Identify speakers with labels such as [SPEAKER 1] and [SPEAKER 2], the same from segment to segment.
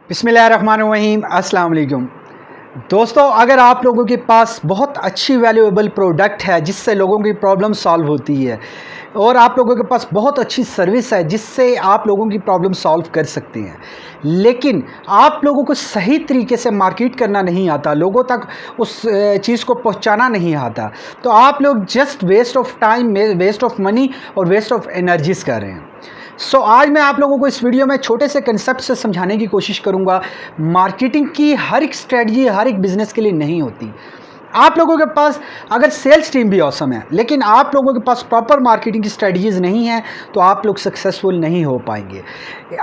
[SPEAKER 1] बिस्मिल्लाहिर्रहमानिर्रहीम, अस्सलाम वालेकुम। दोस्तों, अगर आप लोगों के पास बहुत अच्छी वैल्यूएबल प्रोडक्ट है जिससे लोगों की प्रॉब्लम सॉल्व होती है और आप लोगों के पास बहुत अच्छी सर्विस है जिससे आप लोगों की प्रॉब्लम सॉल्व कर सकते हैं, लेकिन आप लोगों को सही तरीके से मार्केट करना नहीं आता, लोगों तक उस चीज़ को पहुंचाना नहीं आता, तो आप लोग just waste of time, waste of money और वेस्ट ऑफ एनर्जीज कर रहे हैं। आज मैं आप लोगों को इस वीडियो में छोटे से कंसेप्ट से समझाने की कोशिश करूंगा। मार्केटिंग की हर एक स्ट्रेटजी हर एक बिजनेस के लिए नहीं होती। आप लोगों के पास अगर सेल्स टीम भी औसम है, लेकिन आप लोगों के पास प्रॉपर मार्केटिंग की स्ट्रेटजीज नहीं है, तो आप लोग सक्सेसफुल नहीं हो पाएंगे।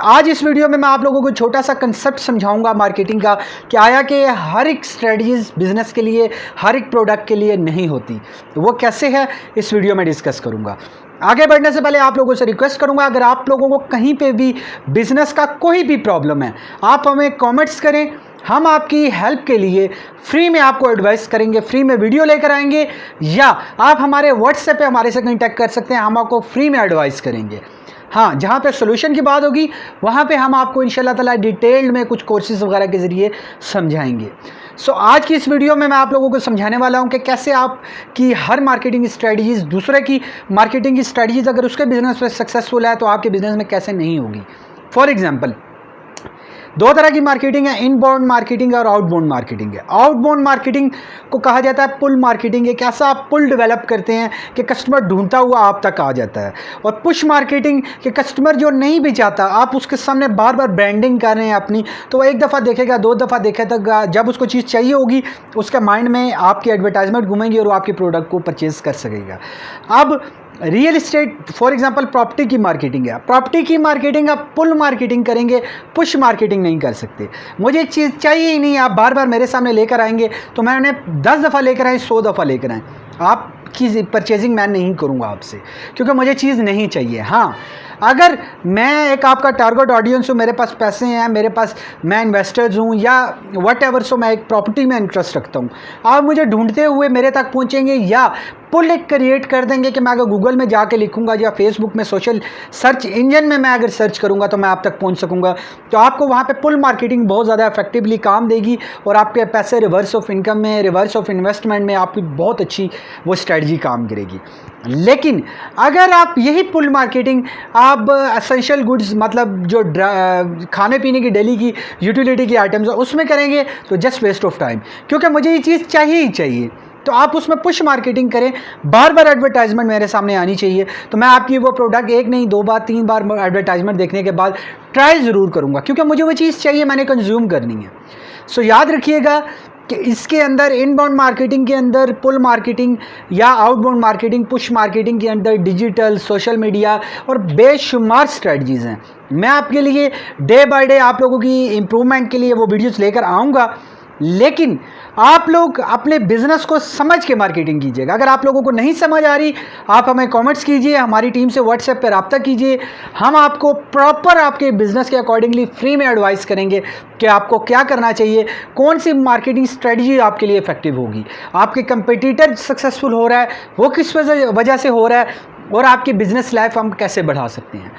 [SPEAKER 1] आज इस वीडियो में मैं आप लोगों को छोटा सा कंसेप्ट समझाऊंगा मार्केटिंग का, कि आया कि हर एक स्ट्रेटजीज बिजनेस के लिए, हर एक प्रोडक्ट के लिए नहीं होती। वो कैसे है, इस वीडियो में डिस्कस करूंगा। आगे बढ़ने से पहले आप लोगों से रिक्वेस्ट करूंगा, अगर आप लोगों को कहीं पे भी बिजनेस का कोई भी प्रॉब्लम है, आप हमें कमेंट्स करें। हम आपकी हेल्प के लिए फ्री में आपको एडवाइस करेंगे, फ्री में वीडियो लेकर आएंगे, या आप हमारे व्हाट्सएप पे हमारे से कॉन्टैक्ट कर सकते हैं, हम आपको फ्री में एडवाइस करेंगे। हाँ, जहाँ पे सोल्यूशन की बात होगी वहाँ पे हम आपको इंशाल्लाह ताला डिटेल्ड में कुछ कोर्सेज वगैरह के ज़रिए समझाएंगे। आज की इस वीडियो में मैं आप लोगों को समझाने वाला हूँ कि कैसे आप की हर मार्केटिंग स्ट्रेटजीज, दूसरे की मार्केटिंग की स्ट्रेटजीज अगर उसके बिजनेस में सक्सेसफुल है तो आपके बिजनेस में कैसे नहीं होगी। फॉर एग्जाम्पल, दो तरह की मार्केटिंग है, इनबाउंड मार्केटिंग और आउटबाउंड मार्केटिंग है। आउटबाउंड मार्केटिंग को कहा जाता है पुल मार्केटिंग। एक ऐसा आप पुल डेवलप करते हैं कि कस्टमर ढूंढता हुआ आप तक आ जाता है। और पुश मार्केटिंग के कस्टमर जो नहीं भी चाहता, आप उसके सामने बार बार ब्रांडिंग कर रहे हैं अपनी, तो वो एक दफ़ा देखेगा, दो दफ़ा देखेगा, जब उसको चीज़ चाहिए होगी उसके माइंड में आपकी एडवर्टाइजमेंट घूमेंगी और वो आपके प्रोडक्ट को परचेज कर सकेगा। अब real estate, for example property की मार्केटिंग है। प्रॉपर्टी की मार्केटिंग आप पुल मार्केटिंग करेंगे, पुश मार्केटिंग नहीं कर सकते। मुझे चीज़ चाहिए ही नहीं, आप बार बार मेरे सामने लेकर आएंगे तो मैं उन्हें 10 दफ़ा लेकर आए, 100 दफ़ा लेकर आए, आपकी परचेजिंग मैं नहीं करूँगा आपसे, क्योंकि मुझे चीज़ नहीं चाहिए। हाँ, अगर मैं एक आपका टारगेट ऑडियंस हूँ, मेरे पास पैसे हैं, मेरे पास मैं इन्वेस्टर्स हूँ या वट एवर, सो मैं एक प्रॉपर्टी में इंटरेस्ट रखता हूँ, आप मुझे ढूंढते हुए मेरे तक पहुँचेंगे या पुल एक क्रिएट कर देंगे कि मैं अगर गूगल में जाके लिखूंगा या फेसबुक में सोशल सर्च इंजन में मैं अगर सर्च करूंगा तो मैं आप तक पहुंच सकूंगा। तो आपको वहां पे पुल मार्केटिंग बहुत ज़्यादा इफेक्टिवली काम देगी और आपके पैसे रिवर्स ऑफ इनकम में, रिवर्स ऑफ इन्वेस्टमेंट में आपकी बहुत अच्छी वो स्ट्रेटजी काम करेगी। लेकिन अगर आप यही पुल मार्केटिंग आप एसेंशियल गुड्स, मतलब जो खाने पीने की डेली की यूटिलिटी की आइटम्स उसमें करेंगे तो जस्ट वेस्ट ऑफ टाइम, क्योंकि मुझे ये चीज़ चाहिए ही चाहिए। तो आप उसमें पुश मार्केटिंग करें, बार बार एडवर्टाइजमेंट मेरे सामने आनी चाहिए, तो मैं आपकी वो प्रोडक्ट एक नहीं, 2 बार 3 बार एडवर्टाइजमेंट देखने के बाद ट्राई ज़रूर करूँगा, क्योंकि मुझे वो चीज़ चाहिए, मैंने कंज्यूम करनी है। याद रखिएगा कि इसके अंदर इनबाउंड मार्केटिंग के अंदर पुल मार्केटिंग या आउटबाउंड मार्केटिंग, पुश मार्केटिंग के अंदर डिजिटल, सोशल मीडिया और बेशुमार स्ट्रेटजीज़ हैं। मैं आपके लिए डे बाय डे आप लोगों की इम्प्रूवमेंट के लिए वो वीडियोस लेकर आऊँगा, लेकिन आप लोग अपने बिजनेस को समझ के मार्केटिंग कीजिएगा। अगर आप लोगों को नहीं समझ आ रही, आप हमें कमेंट्स कीजिए, हमारी टीम से व्हाट्सएप पर रब्ता कीजिए, हम आपको प्रॉपर आपके बिजनेस के अकॉर्डिंगली फ्री में एडवाइस करेंगे कि आपको क्या करना चाहिए, कौन सी मार्केटिंग स्ट्रेटजी आपके लिए इफेक्टिव होगी, आपके कंपटीटर सक्सेसफुल हो रहा है वो किस वजह से हो रहा है, और आपकी बिजनेस लाइफ हम कैसे बढ़ा सकते हैं।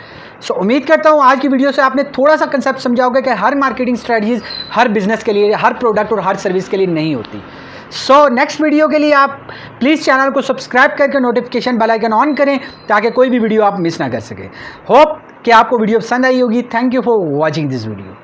[SPEAKER 1] उम्मीद करता हूँ आज की वीडियो से आपने थोड़ा सा कंसेप्ट समझा होगा कि हर मार्केटिंग स्ट्रेटजीज हर बिजनेस के लिए, हर प्रोडक्ट और हर सर्विस के लिए नहीं होती। नेक्स्ट वीडियो के लिए आप प्लीज़ चैनल को सब्सक्राइब करके नोटिफिकेशन बेल आइकन ऑन करें ताकि कोई भी वीडियो आप मिस ना कर सकें। होप कि आपको वीडियो पसंद आई होगी। Thank you for watching this video.